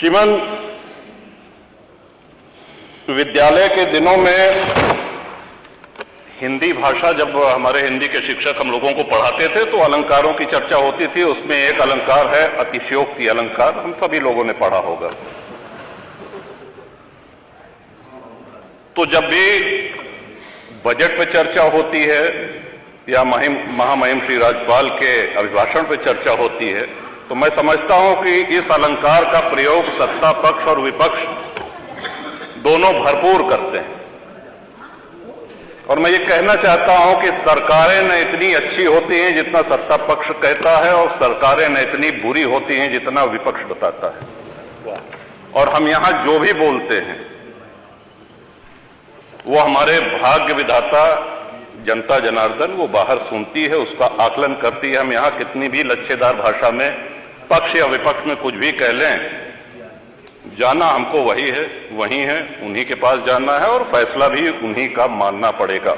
श्रीमान, विद्यालय के दिनों में हिंदी भाषा, जब हमारे हिंदी के शिक्षक हम लोगों को पढ़ाते थे तो अलंकारों की चर्चा होती थी। उसमें एक अलंकार है अतिशयोक्ति अलंकार, हम सभी लोगों ने पढ़ा होगा। तो जब भी बजट पे चर्चा होती है या महामहिम श्री राज्यपाल के अभिभाषण पे चर्चा होती है तो मैं समझता हूं कि इस अलंकार का प्रयोग सत्ता पक्ष और विपक्ष दोनों भरपूर करते हैं। और मैं ये कहना चाहता हूं कि सरकारें न इतनी अच्छी होती हैं जितना सत्ता पक्ष कहता है, और सरकारें न इतनी बुरी होती हैं जितना विपक्ष बताता है। और हम यहां जो भी बोलते हैं वो हमारे भाग्य विधाता जनता जनार्दन वो बाहर सुनती है, उसका आकलन करती है। हम यहां कितनी भी लच्छेदार भाषा में पक्ष या विपक्ष में कुछ भी कह लें, जाना हमको वही है, वही है, उन्हीं के पास जाना है और फैसला भी उन्हीं का मानना पड़ेगा।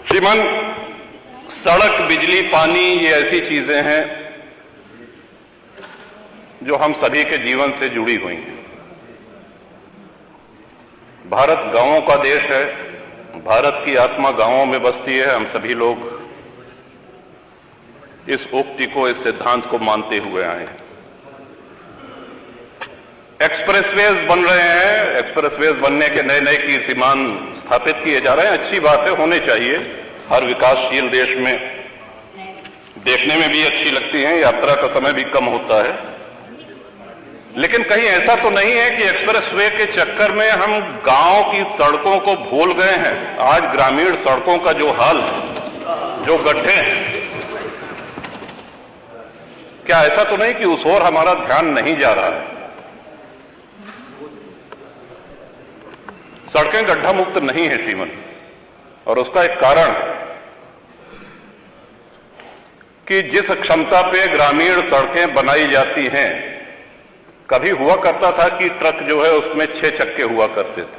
श्रीमान, सड़क, बिजली, पानी ये ऐसी चीजें हैं जो हम सभी के जीवन से जुड़ी हुई हैं। भारत गांवों का देश है, भारत की आत्मा गांवों में बसती है। हम सभी लोग इस उक्ति को, इस सिद्धांत को मानते हुए आए हैं। एक्सप्रेसवेज बन रहे हैं, एक्सप्रेसवेज बनने के नए नए कीर्तिमान स्थापित किए जा रहे हैं। अच्छी बात है, होने चाहिए। हर विकासशील देश में देखने में भी अच्छी लगती हैं, यात्रा का समय भी कम होता है। लेकिन कहीं ऐसा तो नहीं है कि एक्सप्रेसवे के चक्कर में हम गांव की सड़कों को भूल गए हैं। आज ग्रामीण सड़कों का जो हाल, जो गड्ढे हैं, क्या ऐसा तो नहीं कि उस ओर हमारा ध्यान नहीं जा रहा है? सड़कें गड्ढा मुक्त नहीं है श्रीमन, और उसका एक कारण कि जिस क्षमता पे ग्रामीण सड़कें बनाई जाती हैं, कभी हुआ करता था कि ट्रक जो है उसमें 6 चक्के हुआ करते थे।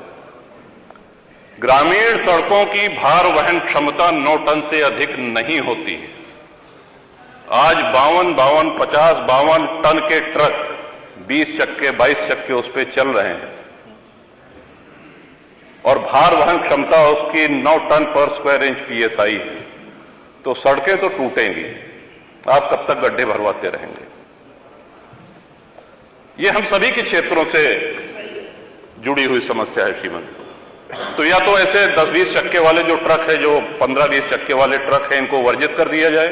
ग्रामीण सड़कों की भार वहन क्षमता 9 टन से अधिक नहीं होती है। आज 52 टन के ट्रक 20 चक्के 22 चक्के उस पर चल रहे हैं, और भार वहन क्षमता उसकी 9 टन पर स्क्वायर इंच PSI है। तो सड़कें तो टूटेंगी, आप कब तक गड्ढे भरवाते रहेंगे? ये हम सभी के क्षेत्रों से जुड़ी हुई समस्या है श्रीमान। तो या तो ऐसे 10-20 चक्के वाले जो ट्रक है, जो 15-20 चक्के वाले ट्रक हैं, इनको वर्जित कर दिया जाए।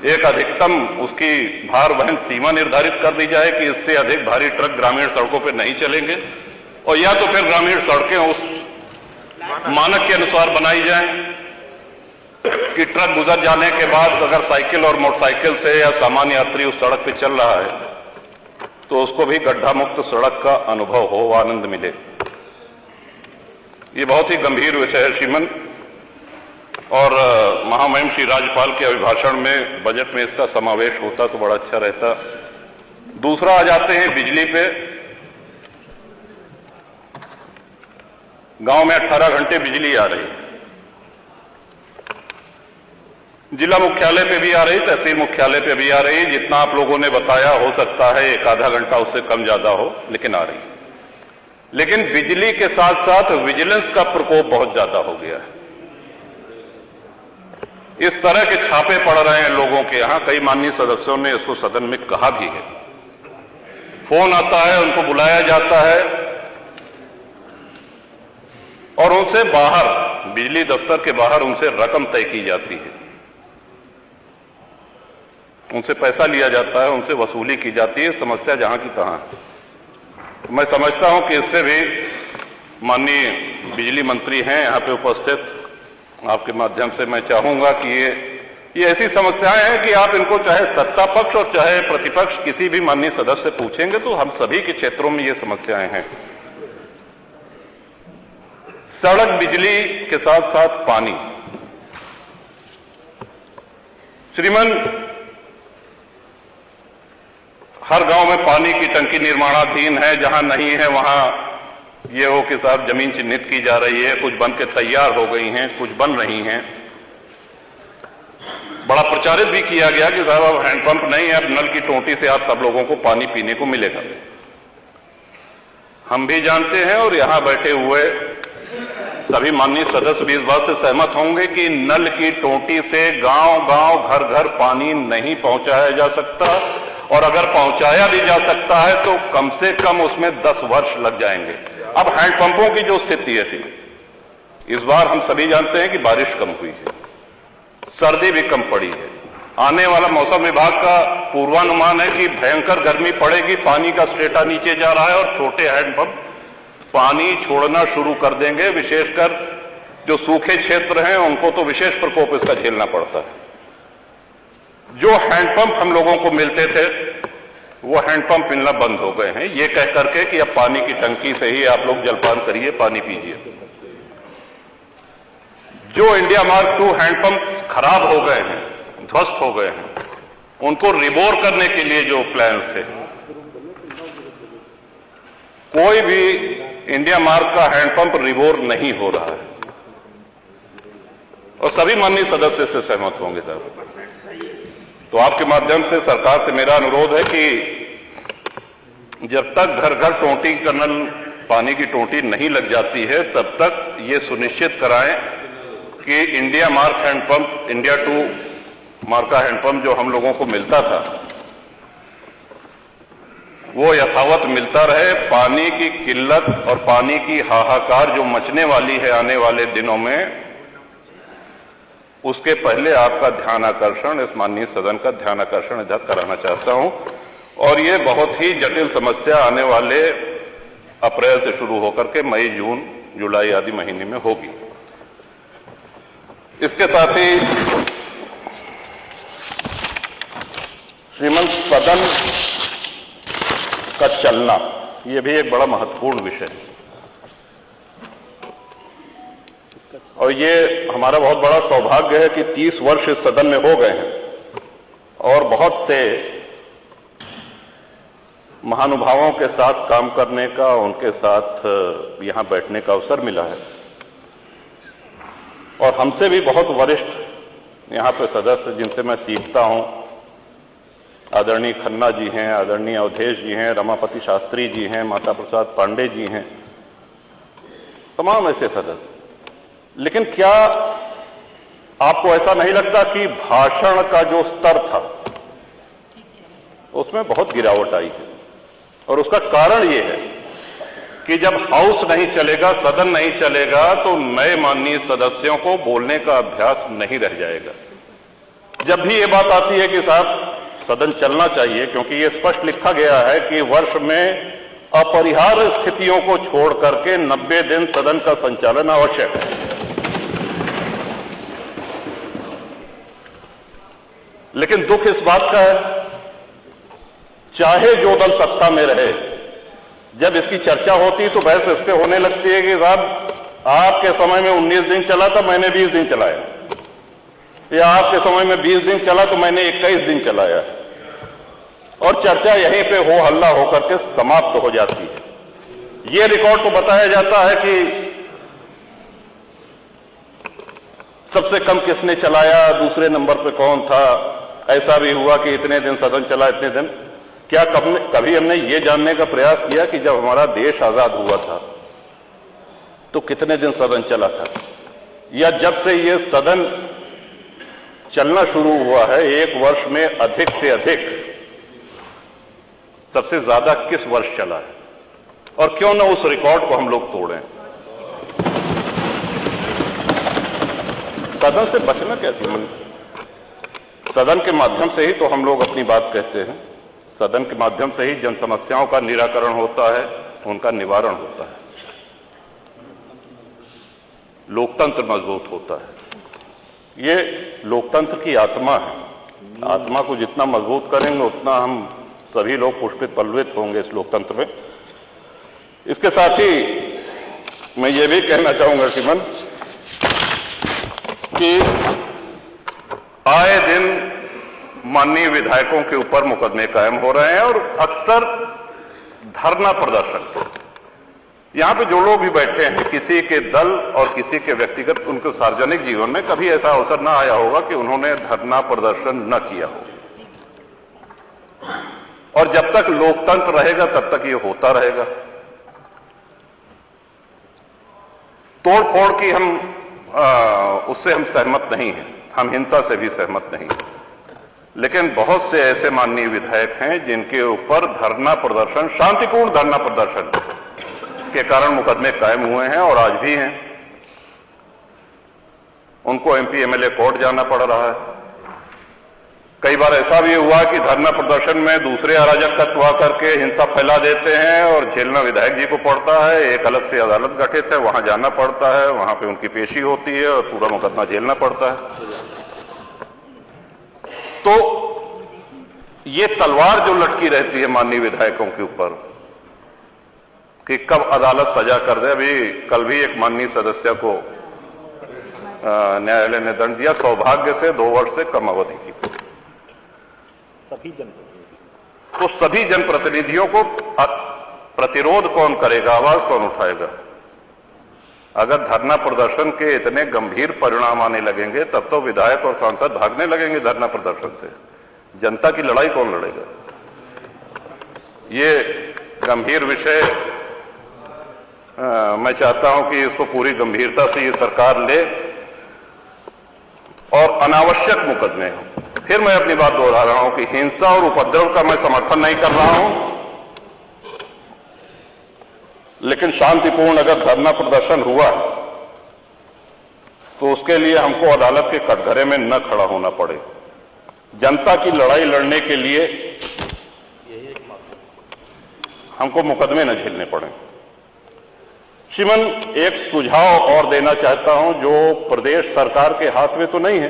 एक अधिकतम उसकी भार वहन सीमा निर्धारित कर दी जाए कि इससे अधिक भारी ट्रक ग्रामीण सड़कों पर नहीं चलेंगे, और या तो फिर ग्रामीण सड़कें उस मानक के अनुसार बनाई जाएं कि ट्रक गुजर जाने के बाद अगर साइकिल और मोटरसाइकिल से या सामान्य यात्री उस सड़क पर चल रहा है तो उसको भी गड्ढा मुक्त सड़क का अनुभव हो, आनंद मिले। ये बहुत ही गंभीर विषय है श्रीमन, और महामहिम श्री राज्यपाल के अभिभाषण में बजट में इसका समावेश होता तो बड़ा अच्छा रहता। दूसरा आ जाते हैं बिजली पे। गांव में 18 घंटे बिजली आ रही है, जिला मुख्यालय पे भी आ रही, तहसील मुख्यालय पे भी आ रही। जितना आप लोगों ने बताया, हो सकता है 1-आधा घंटा उससे कम ज्यादा हो, लेकिन आ रही। लेकिन बिजली के साथ साथ विजिलेंस का प्रकोप बहुत ज्यादा हो गया है। इस तरह के छापे पड़ रहे हैं लोगों के यहां। कई माननीय सदस्यों ने इसको सदन में कहा भी है। फोन आता है, उनको बुलाया जाता है और उनसे बाहर, बिजली दफ्तर के बाहर उनसे रकम तय की जाती है, उनसे पैसा लिया जाता है, उनसे वसूली की जाती है। समस्या जहां की तहां। तो मैं समझता हूं कि इस पे भी माननीय बिजली मंत्री हैं यहां पे उपस्थित, आपके माध्यम से मैं चाहूंगा कि ये ऐसी समस्याएं हैं कि आप इनको चाहे सत्ता पक्ष और चाहे प्रतिपक्ष किसी भी माननीय सदस्य पूछेंगे तो हम सभी के क्षेत्रों में ये समस्याएं हैं। सड़क, बिजली के साथ साथ पानी। श्रीमन, हर गांव में पानी की टंकी निर्माणाधीन है। जहां नहीं है वहां ये हो कि साहब जमीन चिन्हित की जा रही है। कुछ बन के तैयार हो गई हैं, कुछ बन रही हैं। बड़ा प्रचारित भी किया गया कि साहब अब हैंडपंप नहीं है, अब नल की टोंटी से आप सब लोगों को पानी पीने को मिलेगा। हम भी जानते हैं और यहां बैठे हुए सभी माननीय सदस्य भी इस बात से सहमत होंगे कि नल की टोंटी से गांव-गांव, घर-घर पानी नहीं पहुंचाया जा सकता, और अगर पहुंचाया भी जा सकता है तो कम से कम उसमें 10 वर्ष लग जाएंगे। अब हैंडपंपों की जो स्थिति है, इस बार हम सभी जानते हैं कि बारिश कम हुई है, सर्दी भी कम पड़ी है। आने वाला मौसम विभाग का पूर्वानुमान है कि भयंकर गर्मी पड़ेगी, पानी का स्टेटा नीचे जा रहा है और छोटे हैंडपंप पानी छोड़ना शुरू कर देंगे। विशेषकर जो सूखे क्षेत्र हैं उनको तो विशेष प्रकोप इसका झेलना पड़ता है। जो हैंडपंप हम लोगों को मिलते थे वो हैंडपंप मिलना बंद हो गए हैं, ये कह करके कि अब पानी की टंकी से ही आप लोग जलपान करिए, पानी पीजिए। जो इंडिया मार्क 2 हैंडपंप खराब हो गए हैं, ध्वस्त हो गए हैं, उनको रिबोर करने के लिए जो प्लान थे, कोई भी इंडिया मार्क का हैंडपंप रिबोर नहीं हो रहा है, और सभी माननीय सदस्य से सहमत होंगे साहब। तो आपके माध्यम से सरकार से मेरा अनुरोध है कि जब तक घर घर टोंटी का नल, पानी की टोंटी नहीं लग जाती है, तब तक ये सुनिश्चित कराएं कि India mark handpump, India 2 mark का हैंडपंप जो हम लोगों को मिलता था वो यथावत मिलता रहे। पानी की किल्लत और पानी की हाहाकार जो मचने वाली है आने वाले दिनों में, उसके पहले आपका ध्यान आकर्षण, इस माननीय सदन का ध्यान आकर्षण इधर कराना चाहता हूं। और ये बहुत ही जटिल समस्या आने वाले अप्रैल से शुरू होकर के मई, जून, जुलाई आदि महीने में होगी। इसके साथ ही श्रीमान सदन का चलना, यह भी एक बड़ा महत्वपूर्ण विषय है, और ये हमारा बहुत बड़ा सौभाग्य है कि 30 वर्ष इस सदन में हो गए हैं और बहुत से महानुभावों के साथ काम करने का, उनके साथ यहां बैठने का अवसर मिला है। और हमसे भी बहुत वरिष्ठ यहां पे सदस्य जिनसे मैं सीखता हूं, आदरणीय खन्ना जी हैं, आदरणीय अवधेश जी हैं, रमापति शास्त्री जी हैं, माता प्रसाद पांडे जी हैं, तमाम ऐसे सदस्य। लेकिन क्या आपको ऐसा नहीं लगता कि भाषण का जो स्तर था उसमें बहुत गिरावट आई है? और उसका कारण ये है कि जब हाउस नहीं चलेगा, सदन नहीं चलेगा, तो नए माननीय सदस्यों को बोलने का अभ्यास नहीं रह जाएगा। जब भी ये बात आती है कि साहब सदन चलना चाहिए, क्योंकि ये स्पष्ट लिखा गया है कि वर्ष में अपरिहार्य स्थितियों को छोड़ करके 90 दिन सदन का संचालन आवश्यक है। लेकिन दुख इस बात का है, चाहे जो दल सत्ता में रहे, जब इसकी चर्चा होती तो बहस इस पे होने लगती है कि साहब आपके समय में 19 दिन चला था, मैंने 20 दिन चलाया, या आपके समय में 20 दिन चला तो मैंने 21 दिन चलाया, और चर्चा यहीं पे हो हल्ला होकर के समाप्त हो जाती है। ये रिकॉर्ड तो बताया जाता है कि सबसे कम किसने चलाया, दूसरे नंबर पे कौन था, ऐसा भी हुआ कि इतने दिन सदन चला, इतने दिन। क्या कभी हमने ये जानने का प्रयास किया कि जब हमारा देश आजाद हुआ था तो कितने दिन सदन चला था, या जब से ये सदन चलना शुरू हुआ है एक वर्ष में अधिक से अधिक सबसे ज्यादा किस वर्ष चला है, और क्यों ना उस रिकॉर्ड को हम लोग तोड़ें। सदन से बचना क्या चाहिए? सदन के माध्यम से ही तो हम लोग अपनी बात कहते हैं, सदन के माध्यम से ही जन समस्याओं का निराकरण होता है, उनका निवारण होता है, लोकतंत्र मजबूत होता है। ये लोकतंत्र की आत्मा है। आत्मा को जितना मजबूत करेंगे उतना हम सभी लोग पुष्पित पल्लवित होंगे इस लोकतंत्र में। इसके साथ ही मैं ये भी कहना चाहूंगा श्रीमान कि आए दिन माननीय विधायकों के ऊपर मुकदमे कायम हो रहे हैं, और अक्सर धरना प्रदर्शन, यहां पे जो लोग भी बैठे हैं, किसी के दल और किसी के व्यक्तिगत उनके सार्वजनिक जीवन में कभी ऐसा अवसर ना आया होगा कि उन्होंने धरना प्रदर्शन न किया हो। और जब तक लोकतंत्र रहेगा तब तक ये होता रहेगा। तोड़ फोड़ की उससे हम सहमत नहीं हैं, हम हिंसा से भी सहमत नहीं हैं। लेकिन बहुत से ऐसे माननीय विधायक हैं जिनके ऊपर धरना प्रदर्शन, शांतिपूर्ण धरना प्रदर्शन के कारण मुकदमे कायम हुए हैं और आज भी हैं। उनको एमपी एमएलए कोर्ट जाना पड़ रहा है। कई बार ऐसा भी हुआ कि धरना प्रदर्शन में दूसरे अराजक तत्व आकर के हिंसा फैला देते हैं और झेलना विधायक जी को पड़ता है। एक अलग से अदालत गठित है, वहां जाना पड़ता है, वहां पे उनकी पेशी होती है और पूरा मुकदमा झेलना पड़ता है। तो ये तलवार जो लटकी रहती है माननीय विधायकों के ऊपर कि कब अदालत सजा कर दे। अभी कल भी एक माननीय सदस्य को न्यायालय ने दंड दिया, सौभाग्य से 2 वर्ष से कम अवधि की। तो सभी जनप्रतिनिधियों को प्रतिरोध कौन करेगा, आवाज कौन उठाएगा? अगर धरना प्रदर्शन के इतने गंभीर परिणाम आने लगेंगे तब तो विधायक और सांसद भागने लगेंगे धरना प्रदर्शन से। जनता की लड़ाई कौन लड़ेगा? ये गंभीर विषय मैं चाहता हूं कि इसको पूरी गंभीरता से ये सरकार ले और अनावश्यक मुकदमे। फिर मैं अपनी बात दोहरा रहा हूं कि हिंसा और उपद्रव का मैं समर्थन नहीं कर रहा हूं, लेकिन शांतिपूर्ण अगर धरना प्रदर्शन हुआ तो उसके लिए हमको अदालत के कटघरे में न खड़ा होना पड़े। जनता की लड़ाई लड़ने के लिए हमको मुकदमे न झेलने पड़े। श्रीमान, एक सुझाव और देना चाहता हूं जो प्रदेश सरकार के हाथ में तो नहीं है,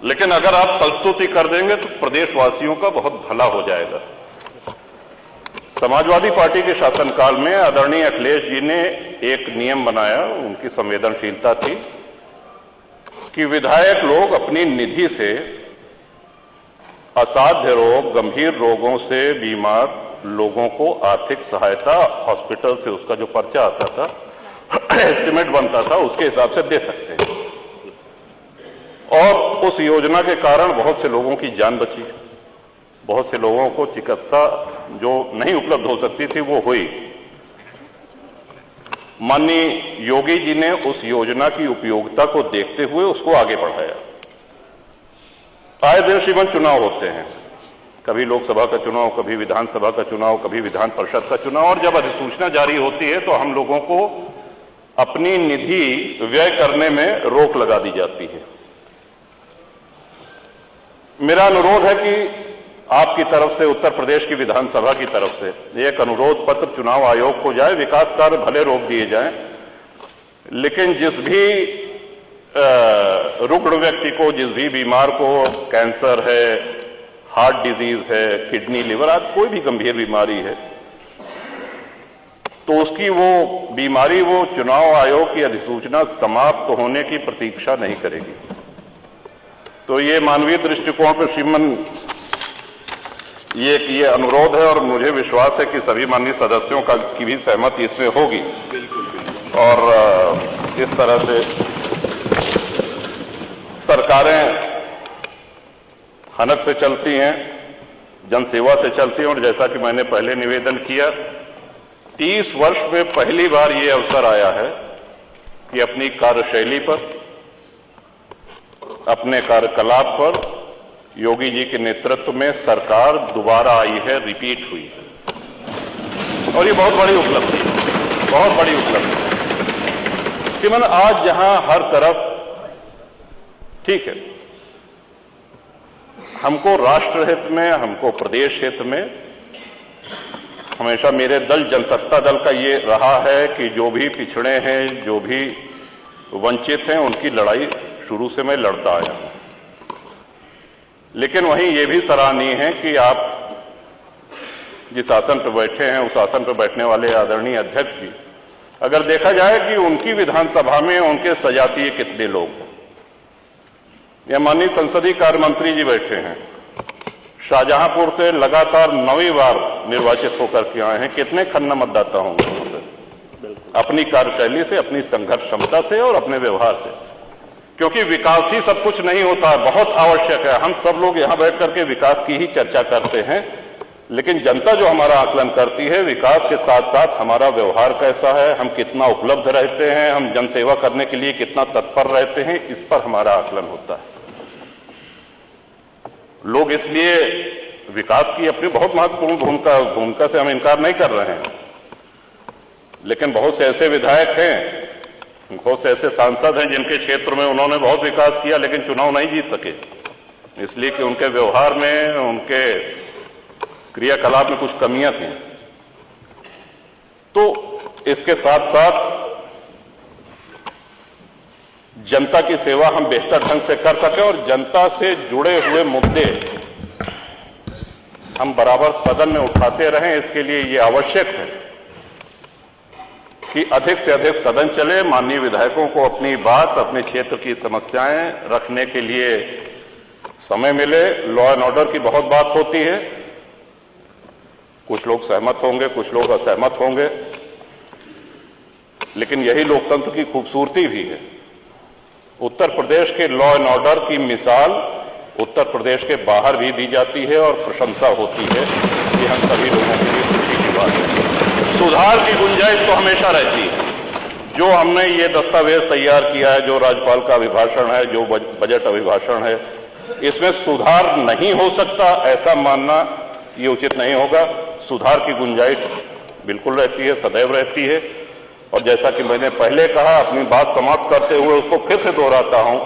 लेकिन अगर आप संस्तुति कर देंगे तो प्रदेशवासियों का बहुत भला हो जाएगा। समाजवादी पार्टी के शासनकाल में आदरणीय अखिलेश जी ने एक नियम बनाया, उनकी संवेदनशीलता थी कि विधायक लोग अपनी निधि से असाध्य रोग, गंभीर रोगों से बीमार लोगों को आर्थिक सहायता हॉस्पिटल से उसका जो पर्चा आता था, एस्टिमेट बनता था, उसके हिसाब से दे सकते हैं। और उस योजना के कारण बहुत से लोगों की जान बची, बहुत से लोगों को चिकित्सा जो नहीं उपलब्ध हो सकती थी वो हुई। माननीय योगी जी ने उस योजना की उपयोगिता को देखते हुए उसको आगे बढ़ाया। आए दिन श्रीमान चुनाव होते हैं, कभी लोकसभा का चुनाव, कभी विधानसभा का चुनाव, कभी विधान परिषद का चुनाव, और जब अधिसूचना जारी होती है तो हम लोगों को अपनी निधि व्यय करने में रोक लगा दी जाती है। मेरा अनुरोध है कि आपकी तरफ से, उत्तर प्रदेश की विधानसभा की तरफ से एक अनुरोध पत्र चुनाव आयोग को जाए। विकास कार्य भले रोक दिए जाएं, लेकिन जिस भी रुग्ण व्यक्ति को, जिस भी बीमार को कैंसर है, हार्ट डिजीज है, किडनी, लिवर आदि कोई भी गंभीर बीमारी है, तो उसकी वो बीमारी वो चुनाव आयोग की अधिसूचना समाप्त होने की प्रतीक्षा नहीं करेगी। तो ये मानवीय दृष्टिकोण पर श्रीमान ये अनुरोध है और मुझे विश्वास है कि सभी माननीय सदस्यों की भी सहमति इसमें होगी। और इस तरह से सरकारें हनक से चलती हैं, जनसेवा से चलती हैं। और जैसा कि मैंने पहले निवेदन किया, 30 वर्ष में पहली बार ये अवसर आया है कि अपनी कार्यशैली पर, अपने कार्यकलाप पर योगी जी के नेतृत्व में सरकार दोबारा आई है, रिपीट हुई है, और ये बहुत बड़ी उपलब्धि है, बहुत बड़ी उपलब्धि है कि मन आज जहां हर तरफ, ठीक है, हमको राष्ट्र हित में, हमको प्रदेश हित में, हमेशा मेरे दल जनसत्ता दल का ये रहा है कि जो भी पिछड़े हैं, जो भी वंचित हैं, उनकी लड़ाई शुरू से मैं लड़ता आया हूं। लेकिन वहीं ये भी सराहनीय है कि आप जिस आसन पर बैठे हैं, उस आसन पर बैठने वाले आदरणीय अध्यक्ष जी, अगर देखा जाए कि उनकी विधानसभा में उनके सजातीय कितने लोग हैं। या माननीय संसदीय कार्य मंत्री जी बैठे हैं, शाहजहांपुर से लगातार 9वीं बार निर्वाचित होकर के आए हैं। कितने खन्ना मतदाता होंगे? अपनी कार्यशैली से, अपनी संघर्ष क्षमता से और अपने व्यवहार से। क्योंकि विकास ही सब कुछ नहीं होता, बहुत आवश्यक है। हम सब लोग यहां बैठ करके विकास की ही चर्चा करते हैं, लेकिन जनता जो हमारा आकलन करती है, विकास के साथ साथ हमारा व्यवहार कैसा है, हम कितना उपलब्ध रहते हैं, हम जनसेवा करने के लिए कितना तत्पर रहते हैं, इस पर हमारा आकलन होता है। लोग इसलिए विकास की अपनी बहुत महत्वपूर्ण भूमिका से हम इनकार नहीं कर रहे हैं, लेकिन बहुत से ऐसे विधायक हैं, बहुत से ऐसे सांसद हैं जिनके क्षेत्र में उन्होंने बहुत विकास किया लेकिन चुनाव नहीं जीत सके, इसलिए कि उनके व्यवहार में, उनके क्रियाकलाप में कुछ कमियां थी। तो इसके साथ साथ जनता की सेवा हम बेहतर ढंग से कर सकें और जनता से जुड़े हुए मुद्दे हम बराबर सदन में उठाते रहें, इसके लिए ये आवश्यक है कि अधिक से अधिक सदन चले, माननीय विधायकों को अपनी बात, अपने क्षेत्र की समस्याएं रखने के लिए समय मिले। लॉ एंड ऑर्डर की बहुत बात होती है, कुछ लोग सहमत होंगे, कुछ लोग असहमत होंगे, लेकिन यही लोकतंत्र की खूबसूरती भी है। उत्तर प्रदेश के लॉ एंड ऑर्डर की मिसाल उत्तर प्रदेश के बाहर भी दी जाती है और प्रशंसा होती है, ये हम सभी लोगों के लिए खुशी की बात है। सुधार की गुंजाइश तो हमेशा रहती है। जो हमने ये दस्तावेज तैयार किया है, जो राज्यपाल का अभिभाषण है, जो बजट अभिभाषण है, इसमें सुधार नहीं हो सकता ऐसा मानना ये उचित नहीं होगा। सुधार की गुंजाइश बिल्कुल रहती है, सदैव रहती है। और जैसा कि मैंने पहले कहा, अपनी बात समाप्त करते हुए उसको फिर से दोहराता हूं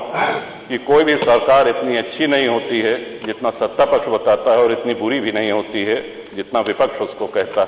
कि कोई भी सरकार इतनी अच्छी नहीं होती है जितना सत्ता पक्ष बताता है, और इतनी बुरी भी नहीं होती है जितना विपक्ष उसको कहता है।